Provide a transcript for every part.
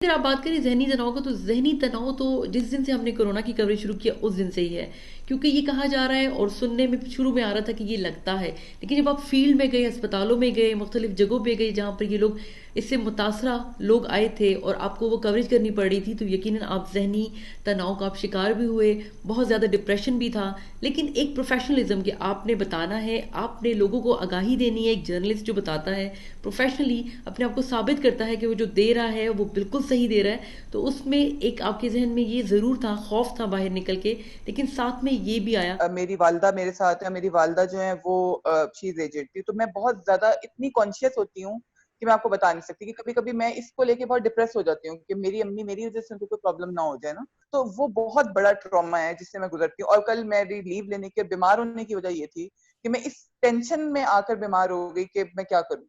اگر آپ بات کریں ذہنی تناؤ کا، تو ذہنی تناؤ تو جس دن سے ہم نے کورونا کی کوریج شروع کیا اس دن سے ہی ہے، کیونکہ یہ کہا جا رہا ہے اور سننے میں شروع میں آ رہا تھا کہ یہ لگتا ہے، لیکن جب آپ فیلڈ میں گئے، اسپتالوں میں گئے، مختلف جگہوں پہ گئے جہاں پر یہ لوگ اس سے متاثرہ لوگ آئے تھے اور آپ کو وہ کوریج کرنی پڑ رہی تھی، تو یقیناً آپ ذہنی تناؤ کا آپ شکار بھی ہوئے، بہت زیادہ ڈپریشن بھی تھا۔ لیکن ایک پروفیشنلزم کہ آپ نے بتانا ہے، آپ نے لوگوں کو آگاہی دینی ہے، ایک جرنلسٹ جو بتاتا ہے پروفیشنلی اپنے آپ کو ثابت کرتا ہے کہ وہ جو دے رہا ہے وہ بالکل صحیح دے رہا ہے، تو اس میں ایک آپ کے ذہن میں یہ ضرور تھا، خوف تھا باہر نکل کے، لیکن ساتھ میں یہ بھی آیا۔ میری والدہ میرے ساتھ ہے، میری والدہ جو ہیں وہ شی از ایجڈ تھی، تو میں بہت زیادہ اتنی کانشیس ہوتی ہوں کہ میں آپ کو بتا نہیں سکتی کہ کبھی کبھی میں اس کو لے کے بہت ڈپریس ہو جاتی ہوں کہ میری امی میری وجہ سے ان کو کوئی پرابلم نہ ہو جائے نا، تو وہ بہت بڑا ٹراما ہے جس سے میں گزرتی ہوں۔ اور کل میری لیو لینے کے بیمار ہونے کی وجہ یہ تھی کہ میں اس ٹینشن میں آ کر بیمار ہو گئی کہ میں کیا کروں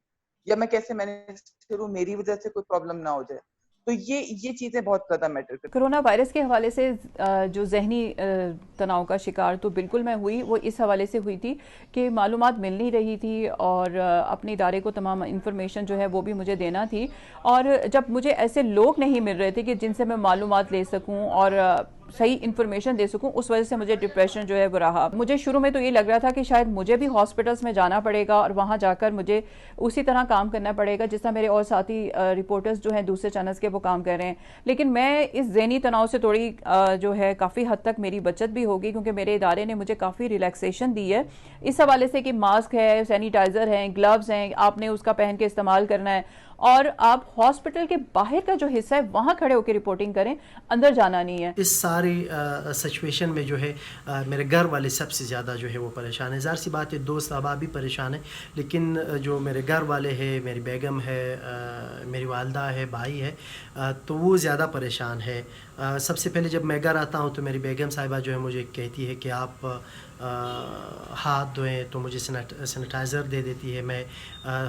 یا میں کیسے مینیج کروں، میری وجہ سے کوئی پرابلم نہ ہو جائے، تو یہ چیزیں بہت زیادہ میٹر کرتی ہیں۔ کرونا وائرس کے حوالے سے جو ذہنی تناؤ کا شکار تو بالکل میں ہوئی، وہ اس حوالے سے ہوئی تھی کہ معلومات مل نہیں رہی تھی اور اپنے ادارے کو تمام انفارمیشن جو ہے وہ بھی مجھے دینا تھی، اور جب مجھے ایسے لوگ نہیں مل رہے تھے کہ جن سے میں معلومات لے سکوں اور صحیح انفارمیشن دے سکوں، اس وجہ سے مجھے ڈپریشن جو ہے وہ رہا۔ مجھے شروع میں تو یہ لگ رہا تھا کہ شاید مجھے بھی ہاسپٹلس میں جانا پڑے گا اور وہاں جا کر مجھے اسی طرح کام کرنا پڑے گا جس طرح میرے اور ساتھی رپورٹرز جو ہیں دوسرے چینلز کے وہ کام کر رہے ہیں، لیکن میں اس ذہنی تناؤ سے تھوڑی جو ہے کافی حد تک میری بچت بھی ہوگی، کیونکہ میرے ادارے نے مجھے کافی ریلیکسیشن دی ہے اس حوالے سے کہ ماسک ہے، سینیٹائزر ہیں، گلوز ہیں، آپ نے اس کا پہن کے استعمال کرنا ہے، اور آپ ہاسپٹل کے باہر کا جو حصہ ہے وہاں کھڑے ہو کے رپورٹنگ کریں، اندر جانا نہیں ہے۔ اس ساری سچویشن میں جو ہے میرے گھر والے سب سے زیادہ جو ہے وہ پریشان ہیں۔ ظاہر سی بات ہے دوست احباب بھی پریشان ہیں، لیکن جو میرے گھر والے ہیں، میری بیگم ہے، میری والدہ ہے، بھائی ہے، تو وہ زیادہ پریشان ہے۔ سب سے پہلے جب میں گھر آتا ہوں تو میری بیگم صاحبہ جو ہے مجھے کہتی ہے کہ آپ ہاتھ دھوئیں، تو مجھے سینیٹائزر دے دیتی ہے، میں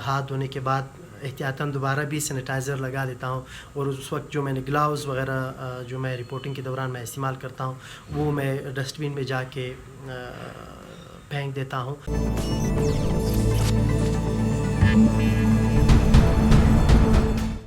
ہاتھ دھونے کے بعد احتیاطاً دوبارہ بھی سینیٹائزر لگا لیتا ہوں، اور اس وقت جو میں نے گلاؤز وغیرہ جو میں رپورٹنگ کے دوران میں استعمال کرتا ہوں وہ میں ڈسٹ بین میں جا کے پھینک دیتا ہوں۔